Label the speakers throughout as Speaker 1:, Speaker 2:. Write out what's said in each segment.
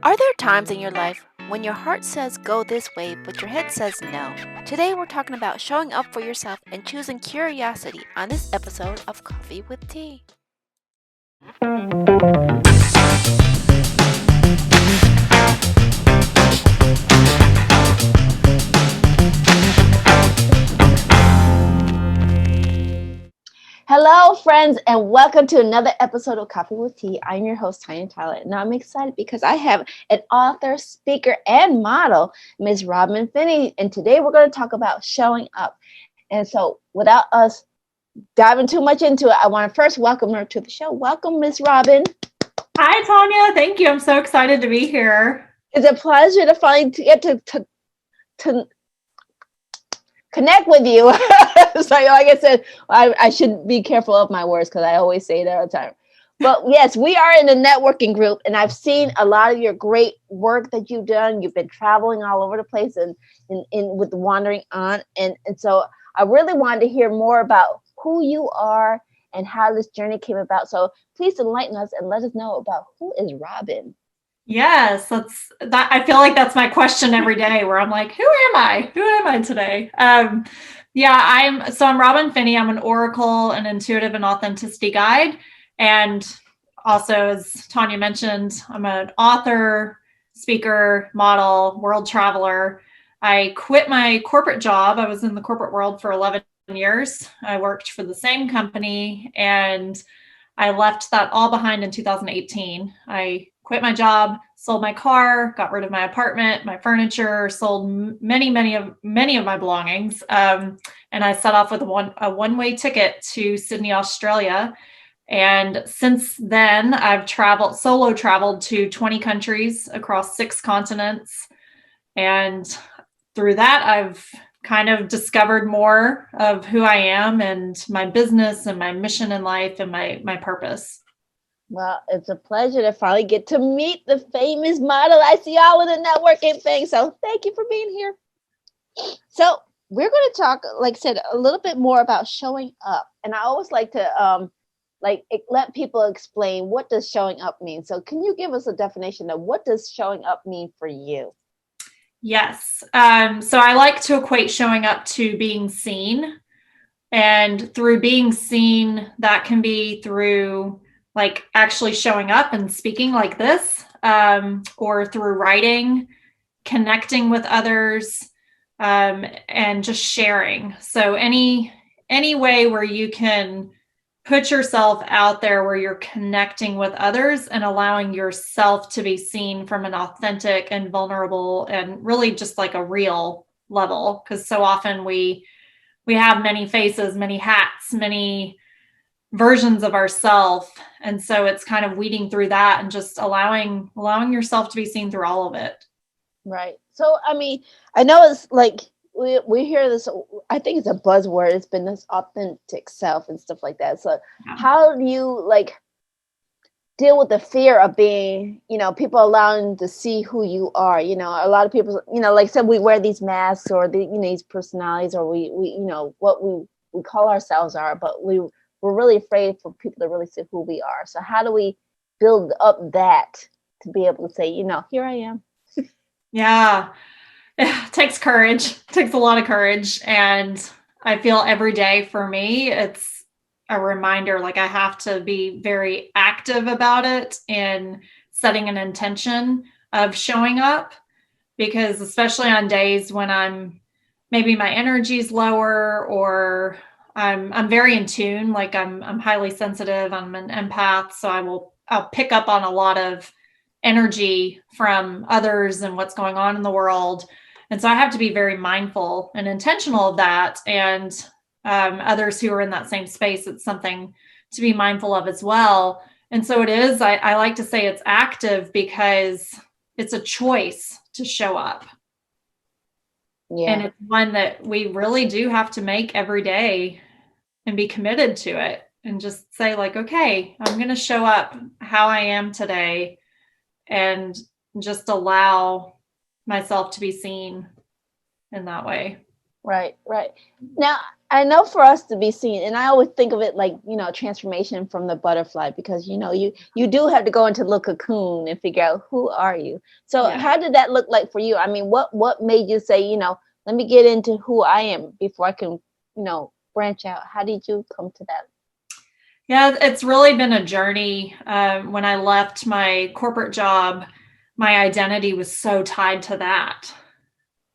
Speaker 1: Are there times in your life when your heart says go this way, but your head says no? Today we're talking about showing up for yourself and choosing curiosity on this episode of Coffee with Tea. Hello, friends, and welcome to another episode of Coffee with Tea. I'm your host, Tonia and Tyler, and I'm excited because I have an author, speaker, and model, Ms. Robin Finney, and today we're going to talk about showing up. And so, without us diving too much into it, I want to first welcome her to the show. Welcome, Ms. Robin.
Speaker 2: Hi, Tonia. Thank you. I'm so excited to be here.
Speaker 1: It's a pleasure to finally get to connect with you. So like I said, I should be careful of my words because I always say it all the time. But yes, we are in a networking group, and I've seen a lot of your great work that you've done. You've been traveling all over the place and in with Wandering On. And so I really wanted to hear more about who you are and how this journey came about. So please enlighten us and let us know about who is Robin.
Speaker 2: Yes, that's that. I feel like that's my question every day where I'm like, who am I? Who am I today? I'm Robin Finney. I'm an oracle, an intuitive and authenticity guide. And also, as Tonia mentioned, I'm an author, speaker, model, world traveler. I quit my corporate job. I was in the corporate world for 11 years. I worked for the same company, and I left that all behind in 2018. I quit my job, sold my car, got rid of my apartment, my furniture, sold many of my belongings, and I set off with a one-way ticket to Sydney, Australia. And since then, I've solo traveled to 20 countries across 6 continents, and through that, I've kind of discovered more of who I am and my business and my mission in life and my purpose.
Speaker 1: Well, it's a pleasure to finally get to meet the famous model. I see y'all in the networking thing. So thank you for being here. So we're going to talk, like I said, a little bit more about showing up. And I always like to let people explain, what does showing up mean? So can you give us a definition of what does showing up mean for you?
Speaker 2: Yes. So I like to equate showing up to being seen. And through being seen, that can be through like actually showing up and speaking like this, or through writing, connecting with others, and just sharing. So any way where you can put yourself out there, where you're connecting with others and allowing yourself to be seen from an authentic and vulnerable and really just like a real level. Because so often we have many faces, many hats, many versions of ourselves. And so it's kind of weeding through that and just allowing yourself to be seen through all of it.
Speaker 1: Right. So, I mean, I know it's like we hear this, I think it's a buzzword. It's been this authentic self and stuff like that. So
Speaker 2: Yeah.
Speaker 1: how do you deal with the fear of being, people allowing to see who you are? A lot of people, like I said, we wear these masks or these personalities, or we what we call ourselves are, but we're really afraid for people to really see who we are. So how do we build up that to be able to say, here I am?
Speaker 2: Yeah. It takes courage. It takes a lot of courage. And I feel every day for me, it's a reminder, like I have to be very active about it and setting an intention of showing up, because especially on days when maybe my energy is lower, or I'm very in tune, like I'm highly sensitive, I'm an empath. So I'll pick up on a lot of energy from others and what's going on in the world. And so I have to be very mindful and intentional of that. And others who are in that same space, it's something to be mindful of as well. And so it is, I like to say it's active because it's a choice to show up.
Speaker 1: Yeah.
Speaker 2: And it's one that we really do have to make every day and be committed to it and just say like, okay, I'm going to show up how I am today and just allow myself to be seen in that way.
Speaker 1: Right. Now, I know for us to be seen, and I always think of it like, transformation from the butterfly, because you do have to go into the cocoon and figure out who are you. So
Speaker 2: Yeah.
Speaker 1: how did that look like for you? I mean, what made you say, let me get into who I am before I can, branch out? How did you come to that?
Speaker 2: Yeah, it's really been a journey. When I left my corporate job, my identity was so tied to that.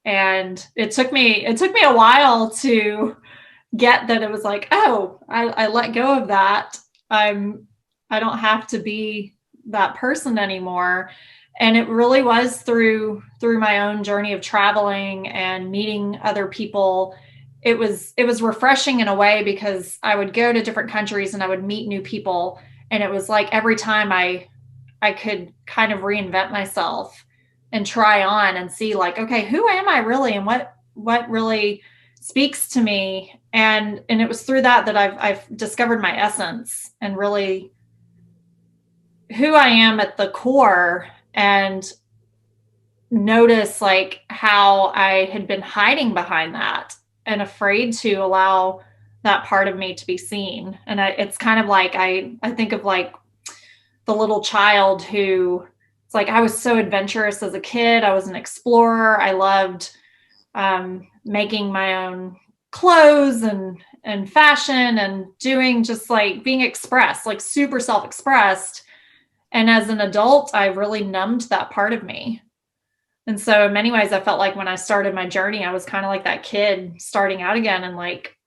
Speaker 2: And it took me a while to get that. It was like, oh, I let go of that. I don't have to be that person anymore. And it really was through my own journey of traveling and meeting other people. It was refreshing in a way, because I would go to different countries and I would meet new people, and it was like every time I could kind of reinvent myself and try on and see, like, okay, who am I really, and what really speaks to me. And it was through that I've discovered my essence and really who I am at the core, and notice like how I had been hiding behind that and afraid to allow that part of me to be seen. And it's kind of like I think of like the little child who, it's like, I was so adventurous as a kid. I was an explorer. I loved making my own clothes and fashion, and doing, just like being expressed, like super self-expressed. And as an adult, I really numbed that part of me. And so in many ways, I felt like when I started my journey, I was kind of like that kid starting out again, and like,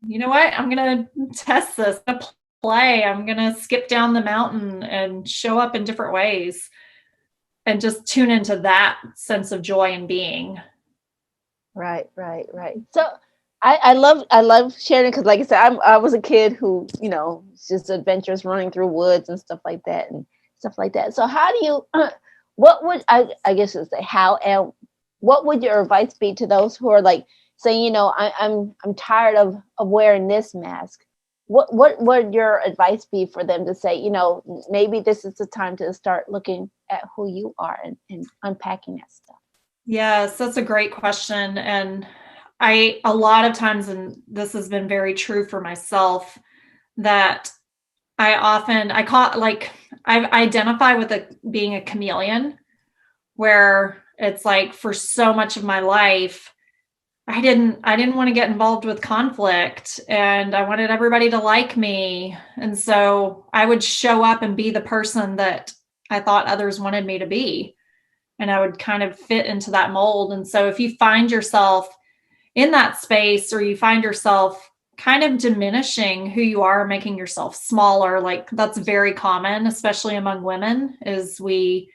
Speaker 2: you know what, I'm going to test this, I'm gonna play, I'm going to skip down the mountain and show up in different ways, and just tune into that sense of joy and being.
Speaker 1: Right. So I love sharing, because, like I said, I was a kid who, just adventures, running through woods and stuff like that, So how do you, what would I guess it's say how, and what would your advice be to those who are like saying, I'm tired of wearing this mask? What would your advice be for them to say, maybe this is the time to start looking at who you are, and unpacking that stuff?
Speaker 2: Yes, that's a great question. And a lot of times, and this has been very true for myself, that I call, like, I identify with being a chameleon, where it's like for so much of my life, I didn't want to get involved with conflict, and I wanted everybody to like me. And so I would show up and be the person that I thought others wanted me to be. And I would kind of fit into that mold. And so if you find yourself in that space, or you find yourself kind of diminishing who you are, making yourself smaller, like that's very common, especially among women, is we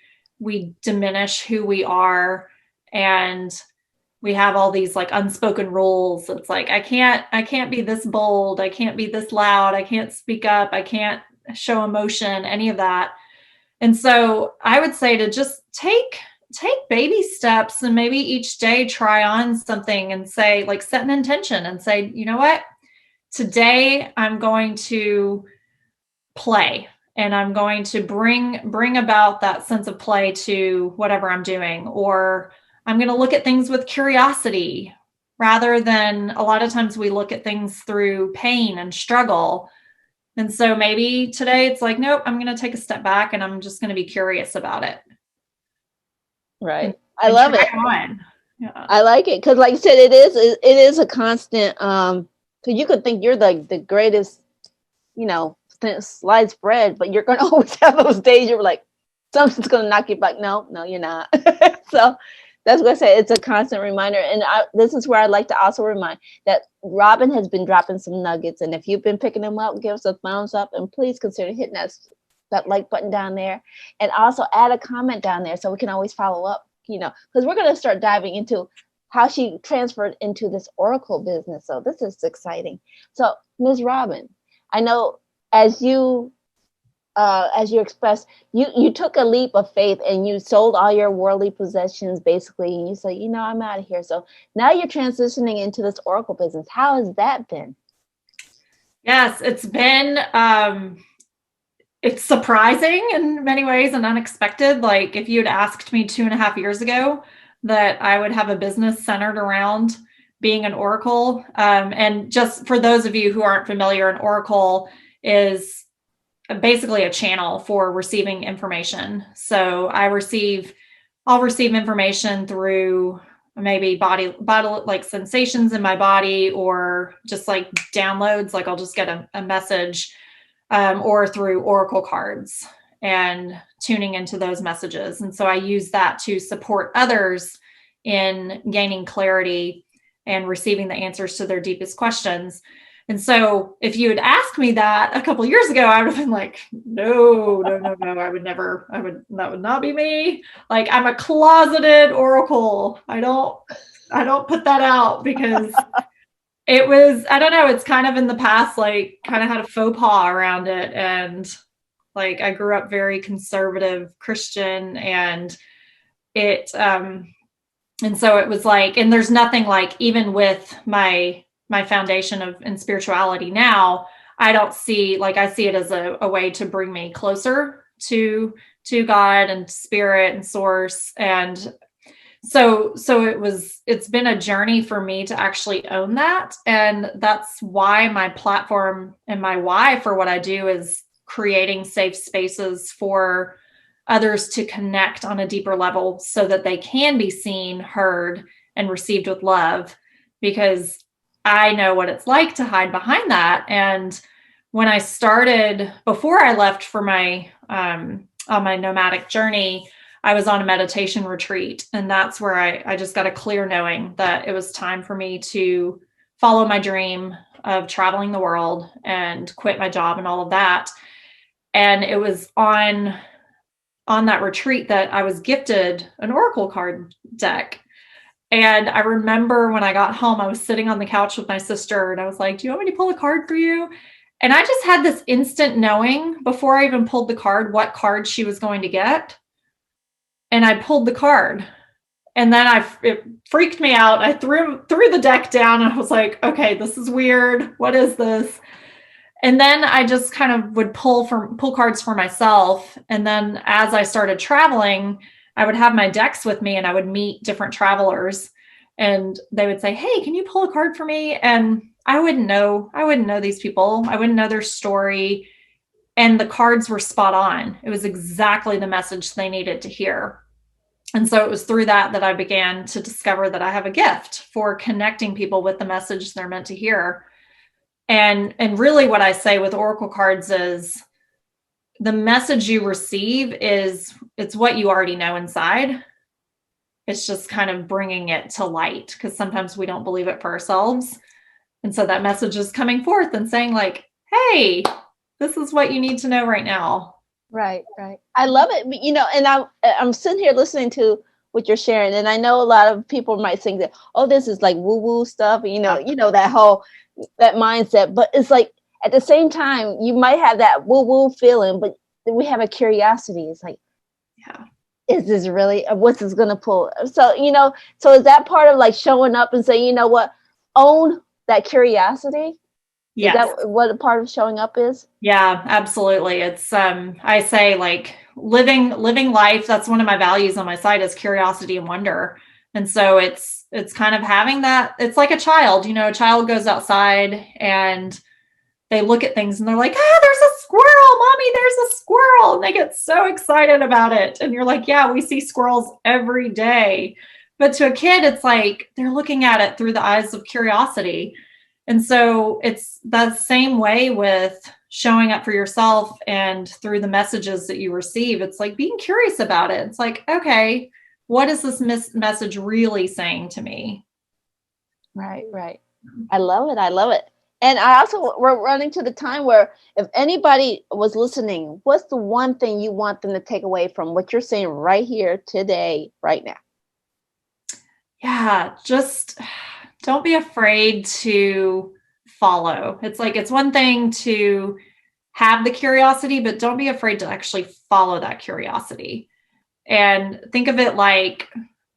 Speaker 2: diminish who we are, and we have all these like unspoken rules. It's like, I can't be this bold, I can't be this loud, I can't speak up, I can't show emotion, any of that. And so I would say to just take baby steps, and maybe each day try on something, and say, like, set an intention and say, you know what, today I'm going to play, and I'm going to bring about that sense of play to whatever I'm doing. Or I'm going to look at things with curiosity, rather than, a lot of times we look at things through pain and struggle. And so maybe today it's like, nope, I'm going to take a step back, and I'm just going to be curious about it.
Speaker 1: Right. I
Speaker 2: And
Speaker 1: love
Speaker 2: try
Speaker 1: it.
Speaker 2: on. Yeah.
Speaker 1: I like it, because, like you said, it is a constant. Because you could think you're the greatest, sliced bread, but you're gonna always have those days you're like, something's gonna knock you back. No, you're not. So that's what I say. It's a constant reminder, and this is where I'd like to also remind that Robin has been dropping some nuggets, and if you've been picking them up, give us a thumbs up, and please consider hitting that like button down there, and also add a comment down there so we can always follow up. Because we're going to start diving into how she transferred into this Oracle business. So this is exciting. So, Ms. Robin, I know as you expressed, you took a leap of faith, and you sold all your worldly possessions basically, and you said, I'm out of here. So now you're transitioning into this Oracle business. How has that been?
Speaker 2: Yes, it's been it's surprising in many ways and unexpected. Like, if you had asked me 2.5 years ago that I would have a business centered around being an oracle. And just for those of you who aren't familiar, an oracle is basically a channel for receiving information. So I'll receive information through maybe body like sensations in my body, or just like downloads, like I'll just get a message, or through oracle cards and tuning into those messages. And so I use that to support others in gaining clarity and receiving the answers to their deepest questions. And so if you had asked me that a couple of years ago, I would have been like, no, that would not be me. Like, I'm a closeted oracle. I don't put that out because it was, I don't know, it's kind of in the past, like kind of had a faux pas around it. And like, I grew up very conservative Christian, and and so it was like, and there's nothing like, even with my foundation in spirituality now, I see it as a way to bring me closer to God and spirit and source. And so it's been a journey for me to actually own that. And that's why my platform and my why for what I do is creating safe spaces for others to connect on a deeper level so that they can be seen, heard, and received with love, because I know what it's like to hide behind that. And when I started, before I left for my, on my nomadic journey, I was on a meditation retreat. And that's where I just got a clear knowing that it was time for me to follow my dream of traveling the world and quit my job and all of that. And it was on that retreat that I was gifted an oracle card deck. And I remember when I got home, I was sitting on the couch with my sister, and I was like, do you want me to pull a card for you? And I just had this instant knowing before I even pulled the card, what card she was going to get. And I pulled the card, and then it freaked me out. I threw the deck down, and I was like, okay, this is weird. What is this? And then I just kind of would pull cards for myself. And then as I started traveling, I would have my decks with me, and I would meet different travelers, and they would say, hey, can you pull a card for me? And I wouldn't know these people. I wouldn't know their story. And the cards were spot on. It was exactly the message they needed to hear. And so it was through that I began to discover that I have a gift for connecting people with the message they're meant to hear. And really what I say with oracle cards is the message you receive it's what you already know inside. It's just kind of bringing it to light, because sometimes we don't believe it for ourselves. And so that message is coming forth and saying like, hey, this is what you need to know right now.
Speaker 1: Right. I love it. And I'm sitting here listening to what you're sharing, and I know a lot of people might think that, oh, this is like woo-woo stuff, that whole, that mindset. But it's like, at the same time, you might have that woo-woo feeling, but we have a curiosity. It's like,
Speaker 2: yeah, is
Speaker 1: this really, what's this going to pull? So, so is that part of like showing up and saying, you know what, own that curiosity? Yes. Is that what a part of showing up is?
Speaker 2: Yeah, absolutely. It's, I say like living life. That's one of my values on my site is curiosity and wonder. And so it's kind of having that. It's like a child, a child goes outside and they look at things and they're like, there's a squirrel, mommy, there's a squirrel. And they get so excited about it. And you're like, yeah, we see squirrels every day. But to a kid, it's like they're looking at it through the eyes of curiosity. And so it's that same way with showing up for yourself and through the messages that you receive. It's like being curious about it. It's like, okay, what is this message really saying to me?
Speaker 1: Right. I love it. And I also, we're running to the time where if anybody was listening, what's the one thing you want them to take away from what you're saying right here today, right now?
Speaker 2: Yeah, just don't be afraid to follow. It's like, it's one thing to have the curiosity, but don't be afraid to actually follow that curiosity. And think of it like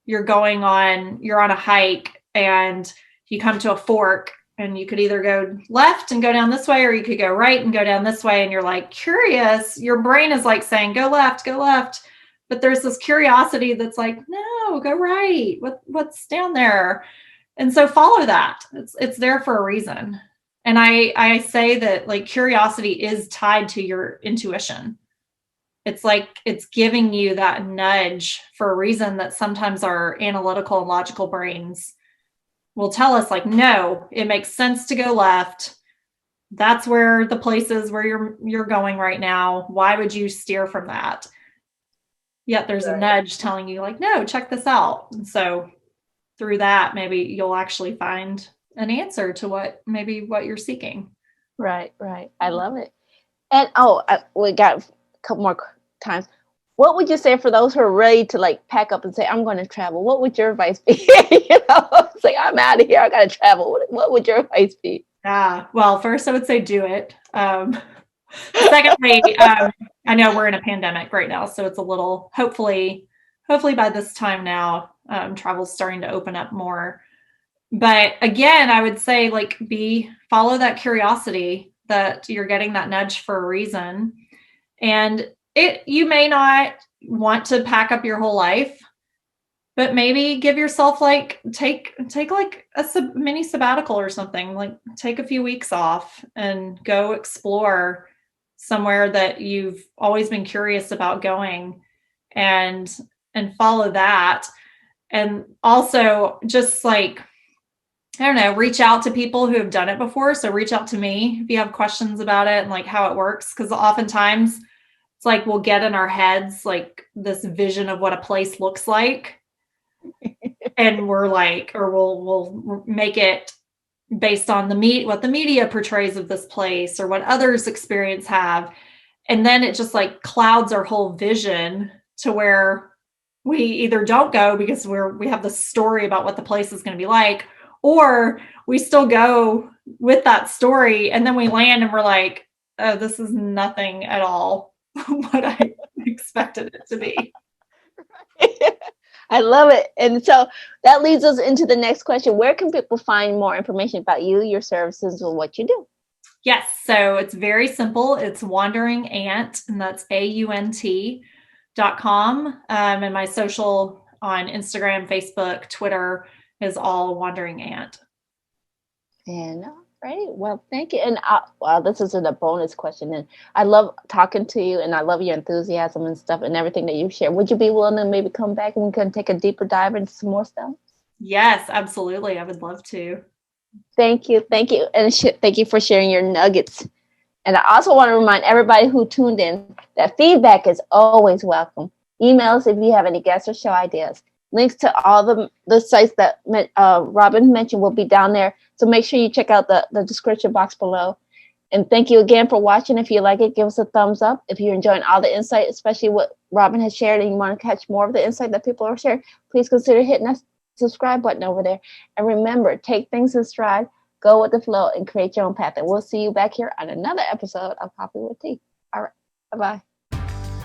Speaker 2: you're on a hike and you come to a fork, and you could either go left and go down this way, or you could go right and go down this way. And you're like curious. Your brain is like saying, go left. But there's this curiosity that's like, no, go right. What's down there? And so follow that. It's there for a reason. And I say that like curiosity is tied to your intuition. It's like it's giving you that nudge for a reason that sometimes our analytical and logical brains will tell us like, no, it makes sense to go left. That's where the place is where you're going right now. Why would you steer from that? Yet there's a nudge telling you like, no, check this out. And so through that, maybe you'll actually find an answer to what you're seeking.
Speaker 1: Right. I love it. And we got a couple more times. What would you say for those who are ready to like pack up and say, I'm going to travel? What would your advice be? It's like, I'm out of here. I got to travel. What would your advice be?
Speaker 2: Yeah. Well, first I would say do it. Secondly, I know we're in a pandemic right now, so it's a little, hopefully by this time now, travel's starting to open up more. But again, I would say like follow that curiosity that you're getting that nudge for a reason. And you may not want to pack up your whole life, but maybe give yourself like take like a mini sabbatical or something, like take a few weeks off and go explore somewhere that you've always been curious about going and follow that. And also just like, I don't know, reach out to people who have done it before. So reach out to me if you have questions about it and like how it works. Because oftentimes it's like we'll get in our heads like this vision of what a place looks like. And we're like, or we'll make it based on what the media portrays of this place or what others experience have. And then it just like clouds our whole vision to where we either don't go because we have this story about what the place is going to be like, or we still go with that story. And then we land and we're like, oh, this is nothing at all what I expected it to be.
Speaker 1: I love it. And so that leads us into the next question. Where can people find more information about you, your services, or what you do?
Speaker 2: Yes. So it's very simple. It's Wandering Ant, and that's AUNT.com. And my social on Instagram, Facebook, Twitter is all Wandering Ant.
Speaker 1: And right. Well, thank you. And this isn't a bonus question. And I love talking to you, and I love your enthusiasm and stuff and everything that you share. Would you be willing to maybe come back and we can take a deeper dive into some more stuff?
Speaker 2: Yes, absolutely. I would love to.
Speaker 1: Thank you. And thank you for sharing your nuggets. And I also want to remind everybody who tuned in that feedback is always welcome. Emails if you have any guests or show ideas. Links to all the sites that Robin mentioned will be down there. So make sure you check out the description box below. And thank you again for watching. If you like it, give us a thumbs up. If you're enjoying all the insight, especially what Robin has shared, and you want to catch more of the insight that people are sharing, please consider hitting that subscribe button over there. And remember, take things in stride, go with the flow, and create your own path. And we'll see you back here on another episode of Coffee with Tea. All right. Bye-bye.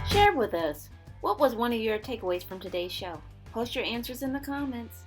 Speaker 3: Share with us. What was one of your takeaways from today's show? Post your answers in the comments.